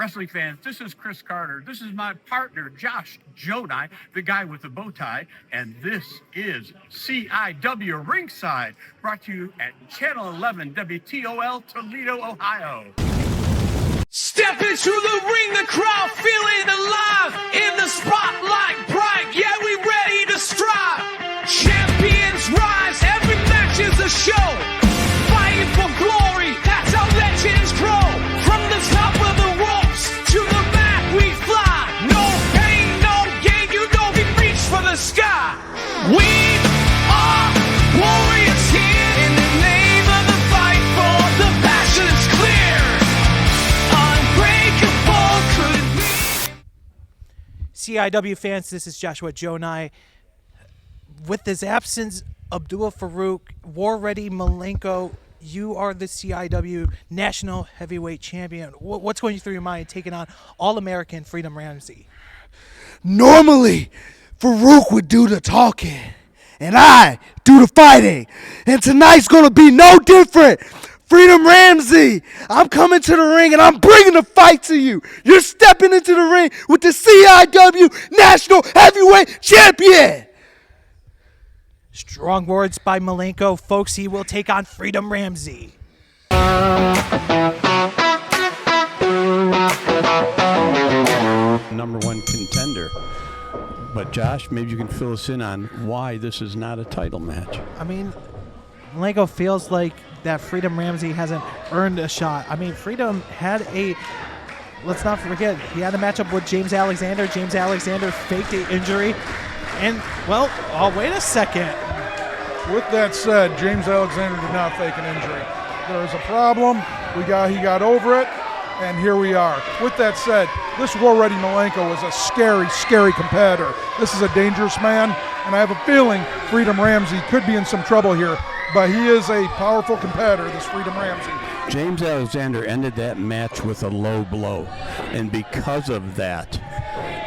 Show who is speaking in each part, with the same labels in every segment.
Speaker 1: Wrestling fans, this is Chris Carter. This is my partner, Josh Jodi, the guy with the bow tie. And this is CIW Ringside, brought to you at Channel 11 WTOL, Toledo, Ohio.
Speaker 2: Step into the ring, the crowd feeling alive. In the spotlight bright, yeah, we ready to strive. Champions rise, every match is a show. Fighting for glory, that's how legends grow. From the top of the ropes to the back we fly. No pain, no gain, you know we reach for the sky. We are warriors here in the name of the fight for the passion is clear. Unbreakable could we.
Speaker 3: CIW fans, this is Joshua Jodi. With this absence, Abdullah Farouk, War Ready Malenko, you are the CIW National Heavyweight Champion. What's going through your mind taking on All-American Freedom Ramsey?
Speaker 4: Normally, Farouk would do the talking, and I do the fighting. And tonight's going to be no different. Freedom Ramsey, I'm coming to the ring, and I'm bringing the fight to you. You're stepping into the ring with the CIW National Heavyweight Champion.
Speaker 3: Strong words by Malenko. Folks, he will take on Freedom Ramsey.
Speaker 5: Number one contender. But Josh, maybe you can fill us in on why this is not a title match.
Speaker 3: I mean, Malenko feels like that Freedom Ramsey hasn't earned a shot. I mean, Freedom had let's not forget, he had a matchup with James Alexander. James Alexander faked an injury. And, well, oh, wait a second.
Speaker 6: With that said, James Alexander did not fake an injury. There was a problem. He got over it, and here we are. With that said, this War Ready Malenko is a scary, scary competitor. This is a dangerous man, and I have a feeling Freedom Ramsey could be in some trouble here. But he is a powerful competitor, this Freedom Ramsey.
Speaker 5: James Alexander ended that match with a low blow, and because of that,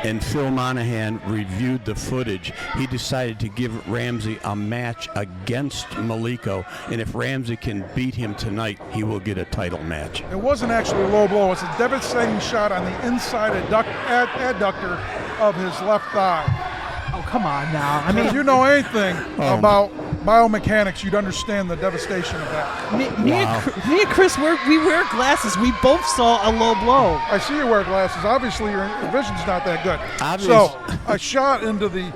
Speaker 5: and Phil Monahan reviewed the footage, he decided to give Ramsey a match against Malenko, and if Ramsey can beat him tonight, he will get a title match.
Speaker 6: It wasn't actually a low blow. It's a devastating shot on the inside adductor of his left thigh.
Speaker 3: Oh, come on now. I mean,
Speaker 6: if you know anything about biomechanics, you'd understand the devastation of that.
Speaker 3: Me and Chris, we wear glasses. We both saw a low blow.
Speaker 6: I see you wear glasses. Obviously, your vision's not that good. So a shot into the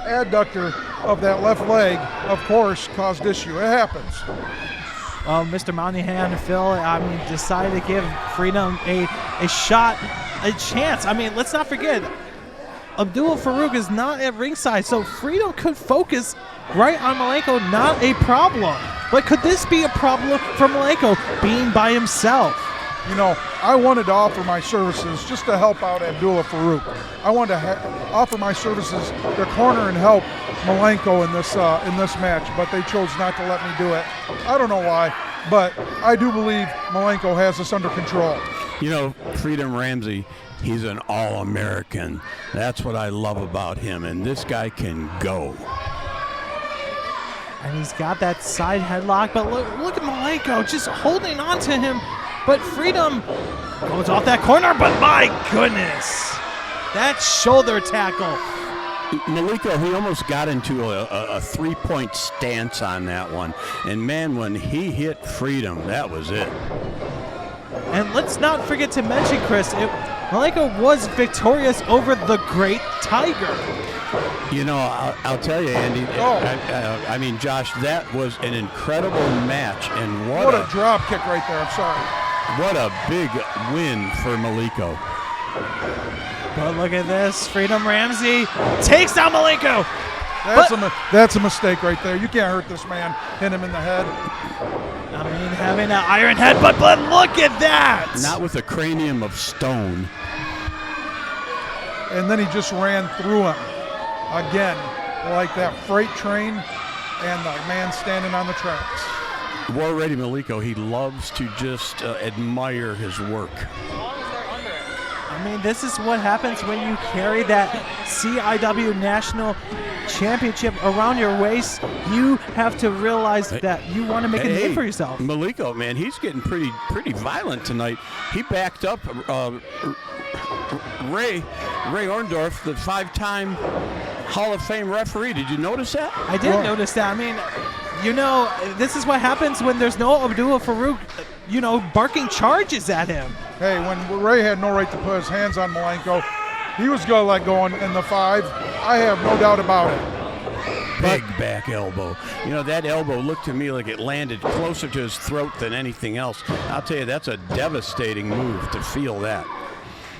Speaker 6: adductor of that left leg, of course, caused issue. It happens.
Speaker 3: Mr. Monahan and Phil, decided to give Freedom a shot, a chance. I mean, let's not forget, Abdullah Farouk is not at ringside, so Freedom could focus right on Malenko, not a problem. But could this be a problem for Malenko being by himself?
Speaker 6: You know, I wanted to offer my services just to help out Abdullah Farouk. I wanted to offer my services to corner and help Malenko in this match, but they chose not to let me do it. I don't know why, but I do believe Malenko has this under control.
Speaker 5: You know, Freedom Ramsey, he's an All-American. That's what I love about him, and this guy can go.
Speaker 3: And he's got that side headlock, but look at Malenko just holding on to him. But Freedom goes off that corner, but my goodness, that shoulder tackle.
Speaker 5: Malenko, he almost got into a three-point stance on that one. And, man, when he hit Freedom, that was it.
Speaker 3: And let's not forget to mention, Chris, Malenko was victorious over the Great Tiger.
Speaker 5: You know, I'll tell you, Andy, I mean, Josh, that was an incredible match. And what
Speaker 6: a drop kick right there, I'm sorry.
Speaker 5: What a big win for Malenko.
Speaker 3: But look at this. Freedom Ramsey takes down Malenko.
Speaker 6: That's a mistake right there. You can't hurt this man. Hit him in the head.
Speaker 3: I mean, having an iron headbutt, but look at that.
Speaker 5: Not with a cranium of stone.
Speaker 6: And then he just ran through him again, like that freight train and the man standing on the tracks.
Speaker 5: War Ready Malenko, he loves to just admire his work.
Speaker 3: I mean, this is what happens when you carry that CIW National Championship around your waist. You have to realize that you want to make a name for yourself.
Speaker 5: Malenko, man, he's getting pretty violent tonight. He backed up Ray Orndorff, the 5-time Hall of Fame referee. Did you notice that?
Speaker 3: I did notice that. I mean, you know, this is what happens when there's no Abdul Farouk, you know, barking charges at him.
Speaker 6: Hey, when Ray had no right to put his hands on Malenko, he was going to let go in the 5. I have no doubt about it.
Speaker 5: Big back elbow. You know, that elbow looked to me like it landed closer to his throat than anything else. I'll tell you, that's a devastating move to feel that.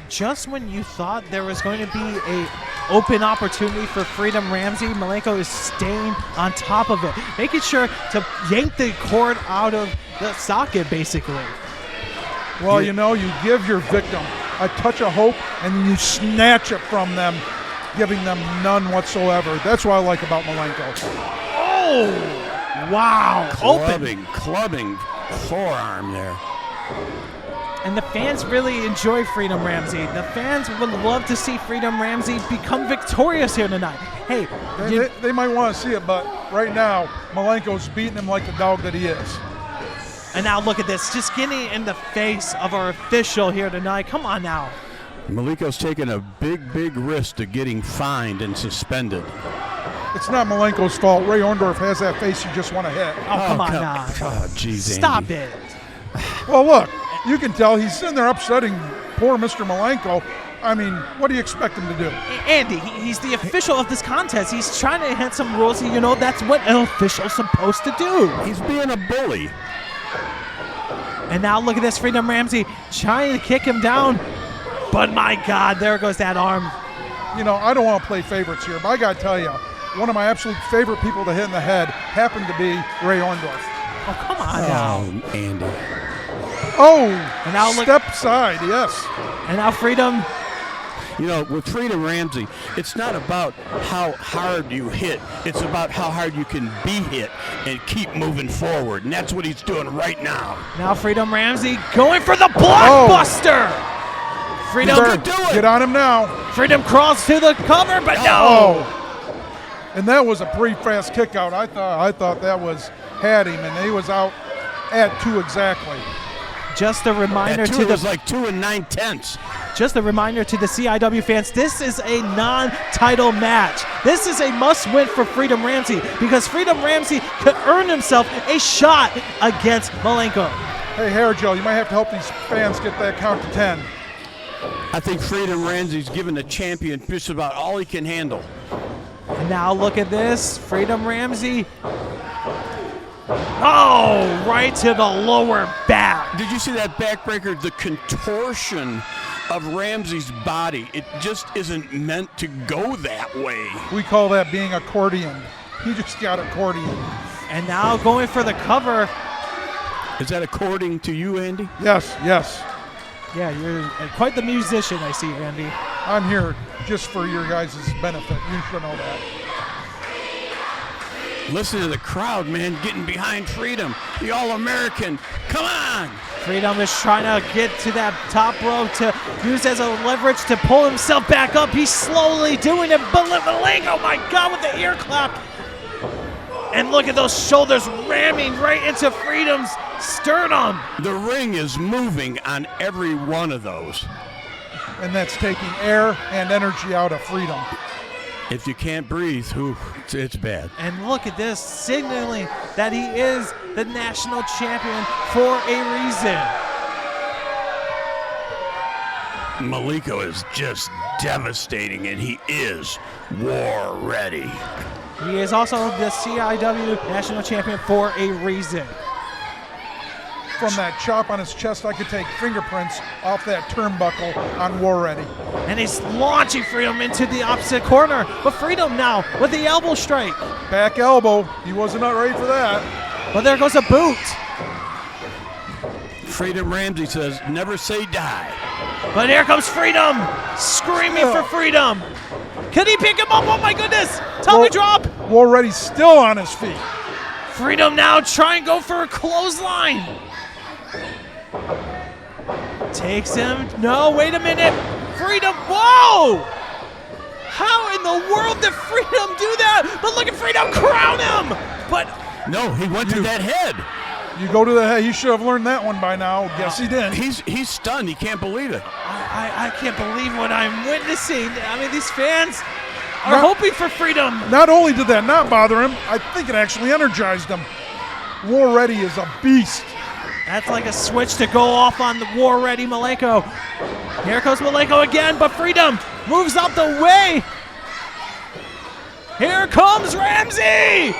Speaker 3: Just when you thought there was going to be a open opportunity for Freedom Ramsey, Malenko is staying on top of it, making sure to yank the cord out of the socket, basically.
Speaker 6: Well, you know, you give your victim a touch of hope, and then you snatch it from them, giving them none whatsoever. That's what I like about Malenko.
Speaker 3: Oh, wow.
Speaker 5: Clubbing forearm there.
Speaker 3: And the fans really enjoy Freedom Ramsey. The fans would love to see Freedom Ramsey become victorious here tonight. Hey,
Speaker 6: they might want to see it, but right now, Malenko's beating him like the dog that he is.
Speaker 3: And now look at this, just getting in the face of our official here tonight. Come on now.
Speaker 5: Malenko's taking a big risk to getting fined and suspended.
Speaker 6: It's not Malenko's fault. Ray Orndorff has that face you just want to hit.
Speaker 3: Oh, come on now.
Speaker 5: Oh, geez,
Speaker 3: Stop
Speaker 5: Andy.
Speaker 3: it.
Speaker 6: Well, look, you can tell he's sitting there upsetting poor Mr. Malenko. I mean, what do you expect him to do?
Speaker 3: Andy, he's the official of this contest. He's trying to hit some rules. You know, that's what an official's supposed to do.
Speaker 5: He's being a bully.
Speaker 3: And now look at this, Freedom Ramsey trying to kick him down. But my God, there goes that arm.
Speaker 6: You know, I don't want to play favorites here, but I got to tell you, one of my absolute favorite people to hit in the head happened to be Ray Orndorff.
Speaker 3: Oh, come on now.
Speaker 5: Oh, Andy.
Speaker 6: Oh,
Speaker 3: and now look,
Speaker 6: step side, yes.
Speaker 3: And now Freedom.
Speaker 5: You know, with Freedom Ramsey, it's not about how hard you hit. It's about how hard you can be hit and keep moving forward. And that's what he's doing right now.
Speaker 3: Now Freedom Ramsey going for the blockbuster. Oh. Freedom,
Speaker 6: get on him now.
Speaker 3: Freedom crawls to the cover, but no.
Speaker 6: Oh. And that was a pretty fast kick out. I thought that had him, and he was out at 2 exactly.
Speaker 3: Just a reminder to
Speaker 5: was like 2 9/10.
Speaker 3: Just a reminder to the CIW fans, this is a non-title match. This is a must-win for Freedom Ramsey because Freedom Ramsey could earn himself a shot against Malenko.
Speaker 6: Hey, Hair Joe, you might have to help these fans get that count to 10.
Speaker 5: I think Freedom Ramsey's given the champion just about all he can handle.
Speaker 3: And now look at this, Freedom Ramsey. Oh, right to the lower back.
Speaker 5: Did you see that backbreaker? The contortion of Ramsey's body, it just isn't meant to go that way.
Speaker 6: We call that being accordion. He just got accordion.
Speaker 3: And now going for the cover.
Speaker 5: Is that according to you, Andy?
Speaker 6: Yes.
Speaker 3: Yeah, you're quite the musician, I see, Andy.
Speaker 6: I'm here just for your guys' benefit. You should know that.
Speaker 5: Listen to the crowd, man, getting behind Freedom. The All-American. Come on!
Speaker 3: Freedom is trying to get to that top rope to use as a leverage to pull himself back up. He's slowly doing it. But Malenko, oh my God, with the ear clap. And look at those shoulders ramming right into Freedom's sternum.
Speaker 5: The ring is moving on every one of those.
Speaker 6: And that's taking air and energy out of Freedom.
Speaker 5: If you can't breathe, it's bad.
Speaker 3: And look at this, signaling that he is the national champion for a reason.
Speaker 5: Malenko is just devastating, and he is war ready.
Speaker 3: He is also the CIW national champion for a reason.
Speaker 6: From that chop on his chest, I could take fingerprints off that turnbuckle on War Ready.
Speaker 3: And he's launching Freedom into the opposite corner. But Freedom now with the elbow strike.
Speaker 6: Back elbow. He wasn't not ready for that.
Speaker 3: But there goes a boot.
Speaker 5: Freedom Ramsey says, never say die.
Speaker 3: But here comes Freedom, screaming for freedom. Can he pick him up? Oh my goodness. Tommy drop.
Speaker 6: War Ready's still on his feet.
Speaker 3: Freedom now trying to go for a clothesline. Takes him. No, wait a minute. Freedom, whoa! How in the world did Freedom do that? But look at Freedom crown him! But
Speaker 5: No, he went to that head.
Speaker 6: You go to the head. He should have learned that one by now. Yes, he did.
Speaker 5: He's stunned. He can't believe it.
Speaker 3: I can't believe what I'm witnessing. I mean, these fans are hoping for Freedom.
Speaker 6: Not only did that not bother him, I think it actually energized him. War Ready is a beast.
Speaker 3: That's like a switch to go off on the War Ready Malenko. Here goes Malenko again, but Freedom moves out the way. Here comes Ramsey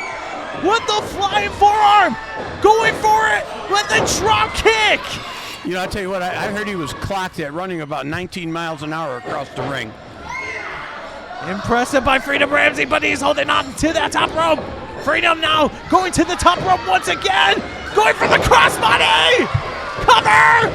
Speaker 3: with the flying forearm, going for it with the drop kick.
Speaker 5: You know, I tell you what, I heard he was clocked at running about 19 miles an hour across the ring.
Speaker 3: Impressive by Freedom Ramsey, but he's holding on to that top rope. Freedom now going to the top rope once again, going for the crossbody. Cover!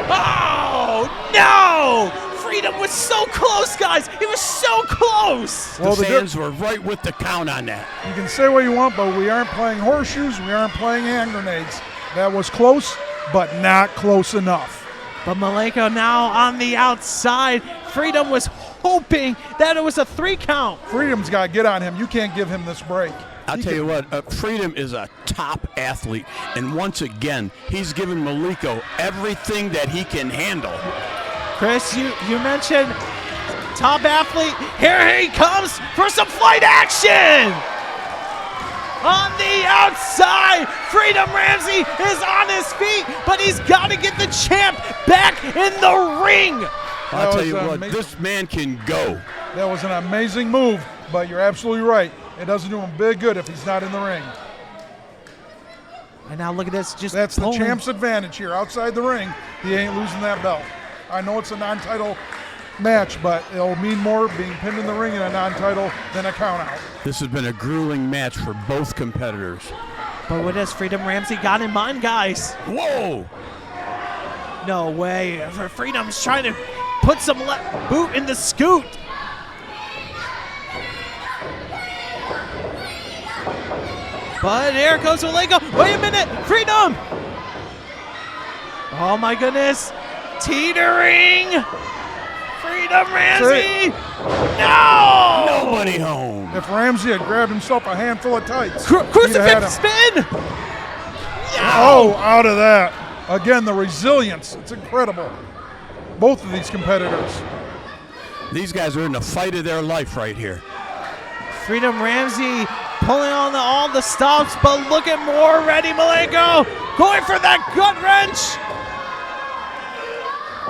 Speaker 3: Oh, no! Freedom was so close, guys. He was so close.
Speaker 5: Well, the fans were right with the count on that.
Speaker 6: You can say what you want, but we aren't playing horseshoes. We aren't playing hand grenades. That was close, but not close enough.
Speaker 3: But Malenko now on the outside. Freedom was hoping that it was a 3 count.
Speaker 6: Freedom's got to get on him. You can't give him this break.
Speaker 5: I'll tell you what, Freedom is a top athlete, and once again, he's given Malenko everything that he can handle.
Speaker 3: Chris, you mentioned top athlete. Here he comes for some flight action. On the outside, Freedom Ramsey is on his feet, but he's got to get the champ back in the ring.
Speaker 5: I'll tell you what, this man can go.
Speaker 6: That was an amazing move, but you're absolutely right. It doesn't do him big good if he's not in the ring.
Speaker 3: And now look at this.
Speaker 6: That's the champ's advantage here. Outside the ring, he ain't losing that belt. I know it's a non-title match, but it'll mean more being pinned in the ring in a non-title than a count-out.
Speaker 5: This has been a grueling match for both competitors.
Speaker 3: But what has Freedom Ramsey got in mind, guys?
Speaker 5: Whoa!
Speaker 3: No way. Freedom's trying to put some boot in the scoot. But here goes Malenko. Wait a minute. Freedom! Oh my goodness. Teetering. Freedom Ramsey. No!
Speaker 5: Nobody home.
Speaker 6: If Ramsey had grabbed himself a handful of tights,
Speaker 3: crucifix spin. No!
Speaker 6: Oh, out of that. Again, the resilience. It's incredible. Both of these competitors.
Speaker 5: These guys are in the fight of their life right here.
Speaker 3: Freedom Ramsey pulling on all the stops, but look at War Ready Malenko going for that gut wrench.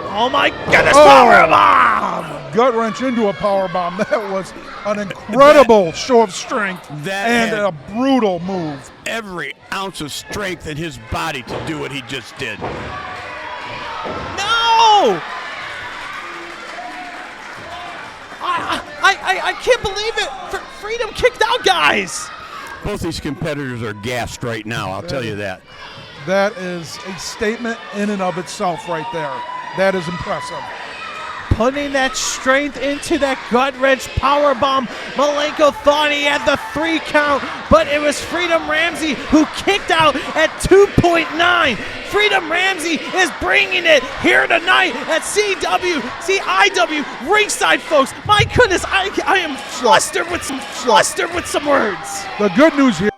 Speaker 3: Oh my goodness, powerbomb!
Speaker 6: Gut wrench into a powerbomb. That was an incredible show of strength and a brutal move.
Speaker 5: Every ounce of strength in his body to do what he just did.
Speaker 3: No! I can't believe it. Freedom kicked out, guys.
Speaker 5: Both these competitors are gassed right now, I'll tell you that.
Speaker 6: That is a statement in and of itself right there. That is impressive.
Speaker 3: Putting that strength into that gut wrench power bomb. Malenko thought he had the 3 count, but it was Freedom Ramsey who kicked out at 2.9. Freedom Ramsey is bringing it here tonight at CIW ringside, folks. My goodness, I am flustered with some words.
Speaker 6: The good news here.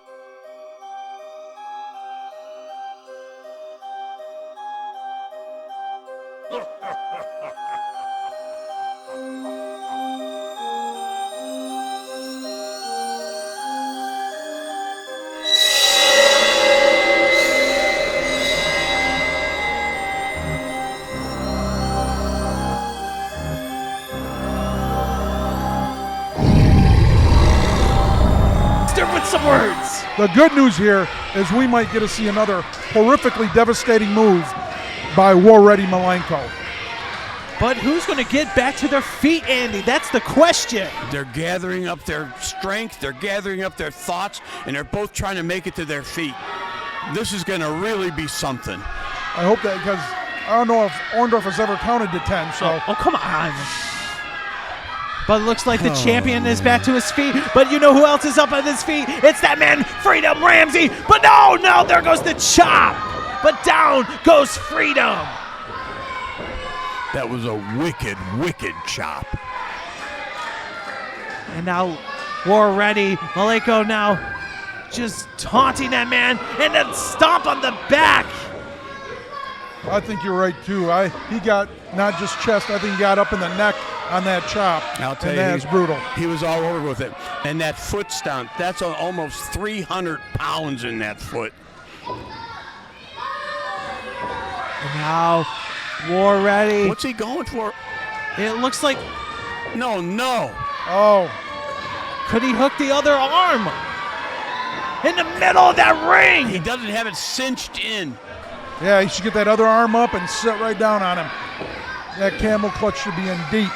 Speaker 6: The good news here is we might get to see another horrifically devastating move by War Ready Malenko.
Speaker 3: But who's going to get back to their feet, Andy? That's the question.
Speaker 5: They're gathering up their strength, they're gathering up their thoughts, and they're both trying to make it to their feet. This is going to really be something.
Speaker 6: I hope that, because I don't know if Orndorff has ever counted to 10. So.
Speaker 3: Oh, come on. But it looks like the champion is back to his feet. But you know who else is up on his feet? It's that man, Freedom Ramsey. But no, there goes the chop. But down goes Freedom.
Speaker 5: That was a wicked, wicked chop.
Speaker 3: And now War Ready. Malenko now just taunting that man and then stomp on the back.
Speaker 6: I think you're right, too. He got not just chest, I think he got up in the neck on that chop.
Speaker 5: I'll tell you,
Speaker 6: that's brutal.
Speaker 5: He was all over with it. And that foot stomp, that's almost 300 pounds in that foot.
Speaker 3: And now War Ready.
Speaker 5: What's he going for?
Speaker 3: It looks like,
Speaker 5: No.
Speaker 6: Oh,
Speaker 3: could he hook the other arm? In the middle of that ring.
Speaker 5: He doesn't have it cinched in.
Speaker 6: yeah, he should get that other arm up and sit right down on him. That camel clutch should be in deep.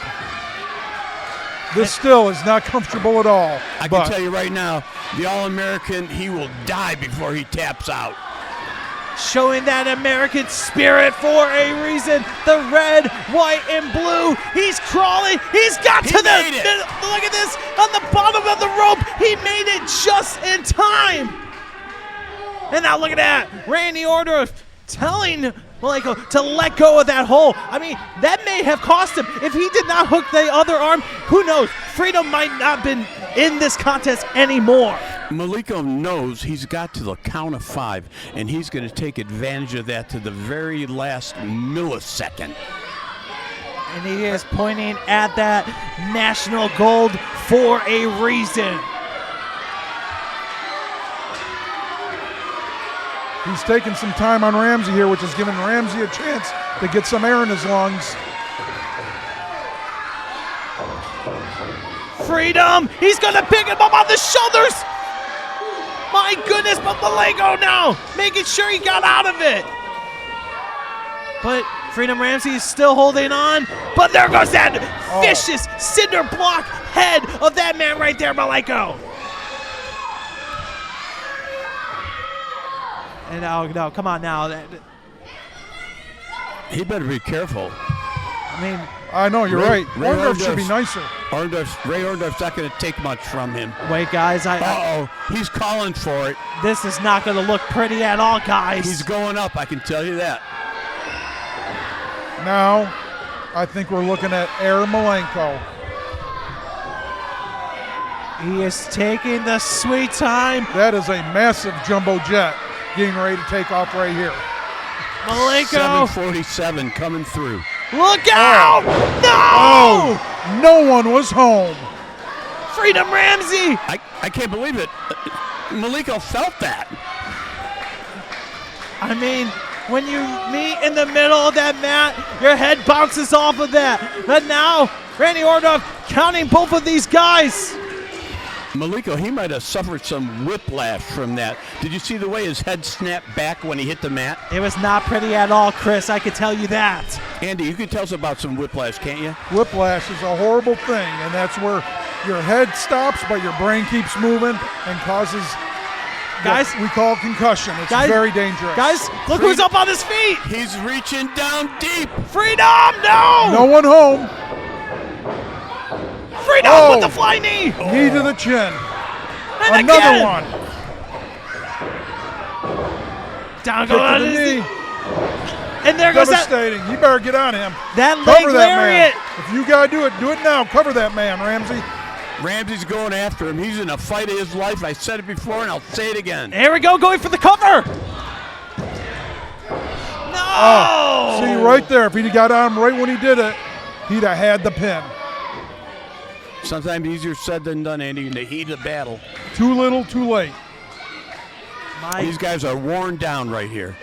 Speaker 6: This still is not comfortable at all.
Speaker 5: I can tell you right now, the All-American, he will die before he taps out.
Speaker 3: Showing that American spirit for a reason. The red, white, and blue. He's crawling. He's got
Speaker 5: He
Speaker 3: to the
Speaker 5: made it.
Speaker 3: middle. Look at this on the bottom of the rope. He made it just in time. And now look at that. Randy Orton telling Malenko to let go of that hole. I mean, that may have cost him. If he did not hook the other arm, who knows? Freedom might not have been in this contest anymore.
Speaker 5: Malenko knows he's got to the count of 5, and he's going to take advantage of that to the very last millisecond.
Speaker 3: And he is pointing at that national gold for a reason.
Speaker 6: He's taking some time on Ramsey here, which is giving Ramsey a chance to get some air in his lungs.
Speaker 3: Freedom! He's gonna pick him up on the shoulders! My goodness, but Malenko now making sure he got out of it. But Freedom Ramsey is still holding on. But there goes that vicious cinder block head of that man right there, Malenko. And now, no, come on now.
Speaker 5: He better be careful.
Speaker 3: I mean,
Speaker 6: I know, you're right.
Speaker 5: Ray
Speaker 6: Orndorff should be
Speaker 5: Orndorff's-
Speaker 6: nicer.
Speaker 5: Ray Orndorff's not going to take much from him.
Speaker 3: wait, guys.
Speaker 5: Uh-oh, he's calling for it.
Speaker 3: This is not going to look pretty at all, guys.
Speaker 5: He's going up, I can tell you that.
Speaker 6: Now, I think we're looking at Air Malenko.
Speaker 3: He is taking the sweet time.
Speaker 6: That is a massive jumbo jet getting ready to take off right here.
Speaker 3: Malenko,
Speaker 5: 747 coming through.
Speaker 3: look out! No!
Speaker 6: Oh, no one was home.
Speaker 3: Freedom Ramsey!
Speaker 5: I can't believe it. Malenko felt that.
Speaker 3: I mean, when you meet in the middle of that mat, your head bounces off of that. But now, Randy Orndorff counting both of these guys.
Speaker 5: Malenko, he might have suffered some whiplash from that. Did you see the way his head snapped back when he hit the mat?
Speaker 3: It was not pretty at all, Chris. I can tell you that.
Speaker 5: Andy, you can tell us about some whiplash, can't you?
Speaker 6: Whiplash is a horrible thing, and that's where your head stops, but your brain keeps moving and causes
Speaker 3: Guys,
Speaker 6: what we call concussion. It's
Speaker 3: guys,
Speaker 6: very dangerous.
Speaker 3: Guys, look who's up on his feet.
Speaker 5: He's reaching down deep.
Speaker 3: Freedom, no!
Speaker 6: No one home.
Speaker 3: Freedom
Speaker 6: Oh.
Speaker 3: with the fly knee.
Speaker 6: Knee to the chin.
Speaker 3: And
Speaker 6: Another
Speaker 3: again.
Speaker 6: one.
Speaker 3: Down
Speaker 6: Kick
Speaker 3: goes
Speaker 6: to
Speaker 3: on
Speaker 6: the
Speaker 3: his
Speaker 6: knee.
Speaker 3: knee. And there goes that,
Speaker 6: Devastating. You better get on him.
Speaker 3: that leg
Speaker 6: Cover that
Speaker 3: lariat.
Speaker 6: man. If you gotta do it now. Cover that man, Ramsey.
Speaker 5: Ramsey's going after him. He's in a fight of his life. I said it before, and I'll say it again.
Speaker 3: There we go, going for the cover. No!
Speaker 6: See, right there, if he'd got on him right when he did it, he'd have had the pin.
Speaker 5: Sometimes easier said than done, Andy, in the heat of battle.
Speaker 6: Too little, too late.
Speaker 5: These guys are worn down right here.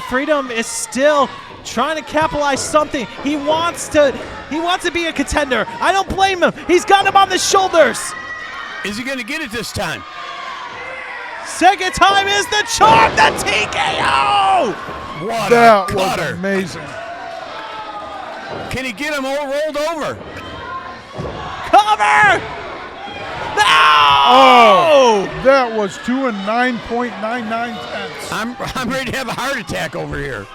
Speaker 3: Freedom is still trying to capitalize something. He wants to be a contender. I don't blame him. He's got him on the shoulders.
Speaker 5: Is he going to get it this time?
Speaker 3: Second time is the charm, the TKO.
Speaker 5: What
Speaker 6: That
Speaker 5: a
Speaker 6: was
Speaker 5: cutter.
Speaker 6: amazing.
Speaker 5: Can he get him all rolled over?
Speaker 3: Cover. No!
Speaker 6: Oh, that was 2 and 9.99 tenths.
Speaker 5: I'm ready to have a heart attack over here.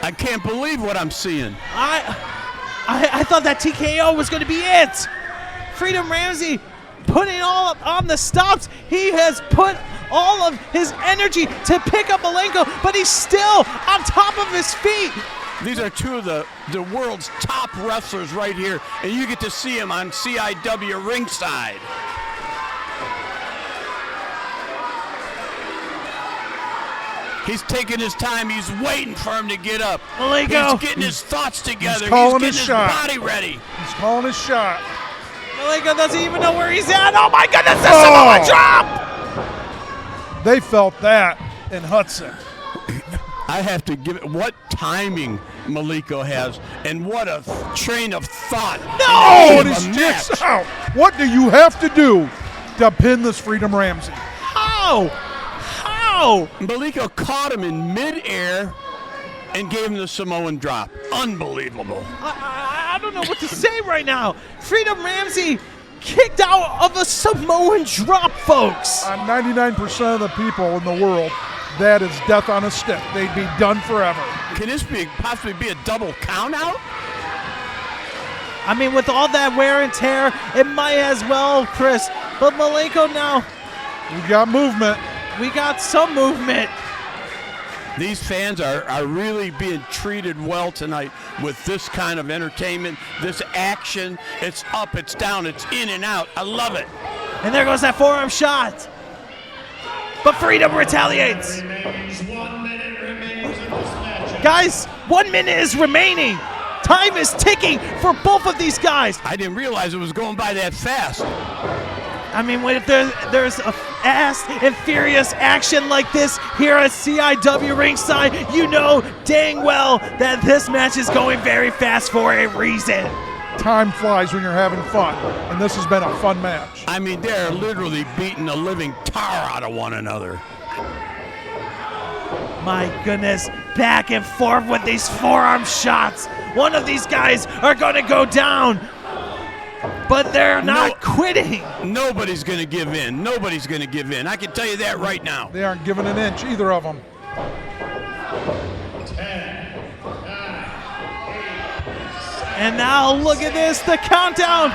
Speaker 5: I can't believe what I'm seeing.
Speaker 3: I thought that TKO was going to be it. Freedom Ramsey putting all up on the stops. He has put all of his energy to pick up Malenko, but he's still on top of his feet.
Speaker 5: These are two of the world's top wrestlers right here, and you get to see them on CIW ringside. He's taking his time. He's waiting for him to get up.
Speaker 3: Malenko.
Speaker 5: He's getting his thoughts together.
Speaker 6: He's calling
Speaker 5: getting
Speaker 6: his shot.
Speaker 5: Body ready.
Speaker 6: He's calling his shot.
Speaker 3: Malenko doesn't even know where he's at. Oh my goodness, the Samoa drop!
Speaker 6: They felt that in Hudson.
Speaker 5: I have to give it what timing Malenko has, and what a train of thought.
Speaker 6: Oh, and
Speaker 5: in
Speaker 6: his
Speaker 5: a
Speaker 6: kicks
Speaker 5: match.
Speaker 6: out. What do you have to do to pin this Freedom Ramsey?
Speaker 3: How? How?
Speaker 5: Malenko caught him in midair and gave him the Samoan drop. Unbelievable.
Speaker 3: I don't know what to say right now. Freedom Ramsey kicked out of a Samoan drop, folks.
Speaker 6: 99% of the people in the world, that is death on a stick. They'd be done forever.
Speaker 5: Can this possibly be a double count out?
Speaker 3: I mean, with all that wear and tear, it might as well, Chris. But Malenko now,
Speaker 6: We got movement.
Speaker 3: we got some movement.
Speaker 5: These fans are really being treated well tonight with this kind of entertainment, this action. It's up, it's down, it's in and out. I love it.
Speaker 3: And there goes that forearm shot. But Freedom retaliates. Guys, 1 minute is remaining. Time is ticking for both of these guys.
Speaker 5: I didn't realize it was going by that fast.
Speaker 3: I mean, if there's a fast and furious action like this here at CIW ringside, you know dang well that this match is going very fast for a reason.
Speaker 6: Time flies when you're having fun, and this has been a fun match.
Speaker 5: I mean, they're literally beating the living tar out of one another.
Speaker 3: My goodness, back and forth with these forearm shots. One of these guys are going to go down, but they're not quitting.
Speaker 5: Nobody's going to give in. Nobody's going to give in. I can tell you that right now.
Speaker 6: They aren't giving an inch, either of them.
Speaker 3: And now look at this, the countdown.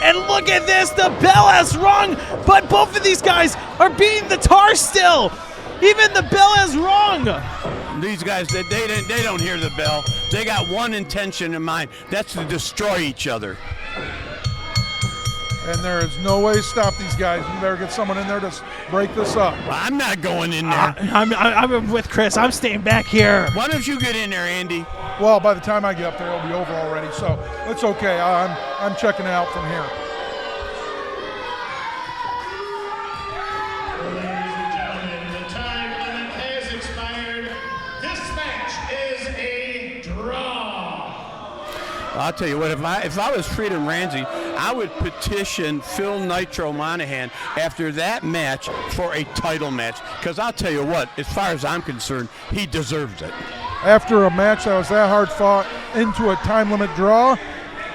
Speaker 3: And look at this, the bell has rung, but both of these guys are beating the tar still. Even the bell has rung.
Speaker 5: These guys, they don't hear the bell. They got one intention in mind. That's to destroy each other.
Speaker 6: And there is no way to stop these guys. You better get someone in there to break this up.
Speaker 5: I'm not going in there.
Speaker 3: I'm with Chris. I'm staying back here.
Speaker 5: Why don't you get in there, Andy?
Speaker 6: Well, by the time I get up there, it'll be over already. So it's okay. I'm checking it out from here.
Speaker 7: Ladies and gentlemen, the time limit has expired. This match is a draw.
Speaker 5: I'll tell you what, if I was Freedom Ramsey, I would petition Phil Nitro Monahan after that match for a title match. Because I'll tell you what, as far as I'm concerned, he deserves it.
Speaker 6: After a match that was that hard fought into a time limit draw,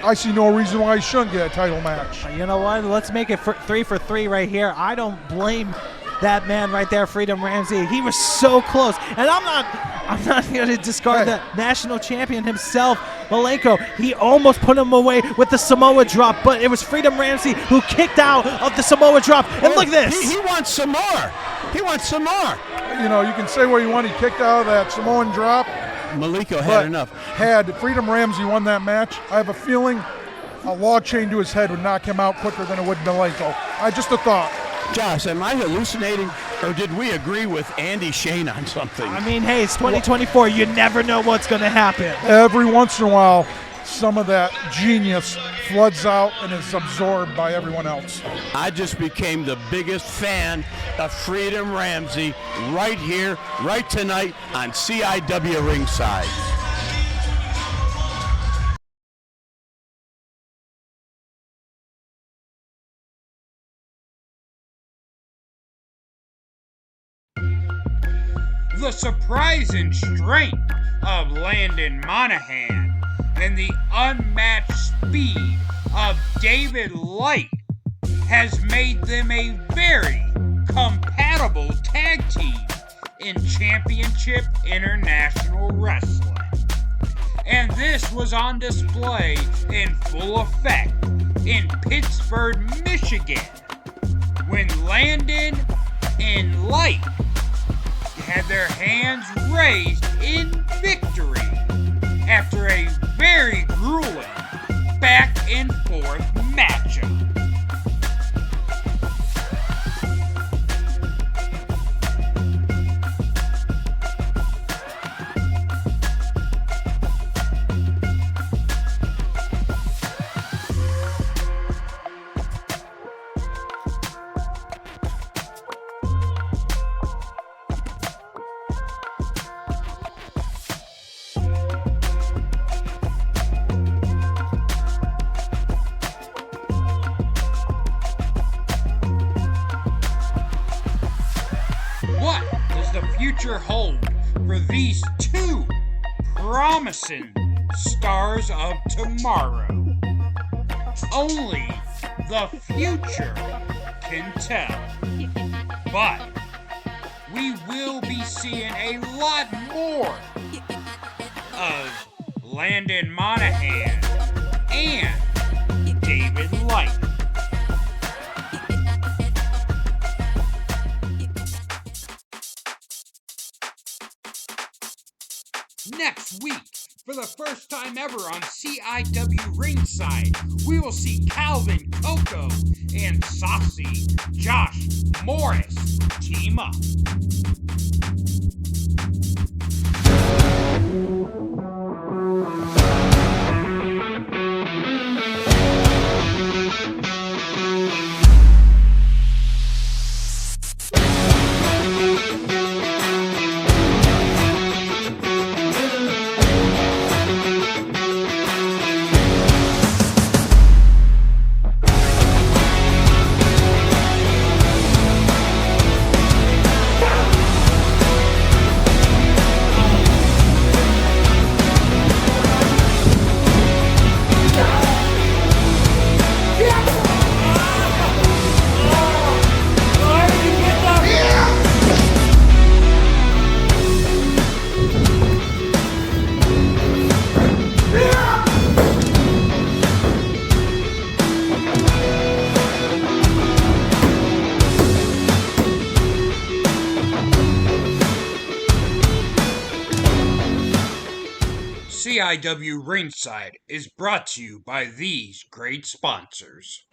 Speaker 6: I see no reason why he shouldn't get a title match.
Speaker 3: You know what? Let's make it 3 for 3 right here. I don't blame that man right there, Freedom Ramsey. He was so close. And I'm not going to discard the national champion himself, Malenko. He almost put him away with the Samoa drop, but it was Freedom Ramsey who kicked out of the Samoa drop. And look at this.
Speaker 5: He wants some more. He wants some more.
Speaker 6: You know, you can say what you want. He kicked out of that Samoan drop.
Speaker 5: Malenko had
Speaker 6: But
Speaker 5: enough.
Speaker 6: had Freedom Ramsey won that match, I have a feeling a log chain to his head would knock him out quicker than it would Malenko. Just a thought.
Speaker 5: Josh, am I hallucinating, or did we agree with Andy Shane on something?
Speaker 3: I mean, hey, it's 2024. You never know what's going to happen.
Speaker 6: Every once in a while, some of that genius floods out and is absorbed by everyone else.
Speaker 5: I just became the biggest fan of Freedom Ramsey right here, right tonight on CIW Ringside.
Speaker 8: The surprising strength of Landon Monahan and the unmatched speed of David Light has made them a very compatible tag team in Championship International Wrestling. And this was on display in full effect in Pittsburgh, Michigan, when Landon and raised in victory after a very grueling back and forth matchup. What does the future hold for these two promising stars of tomorrow? Only the future can tell. But we will be seeing a lot more of Landon Monahan and David Light. Next week, for the first time ever on CIW Ringside, we will see Calvin Coco and Saucy Josh Morris team up. CIW Ringside is brought to you by these great sponsors.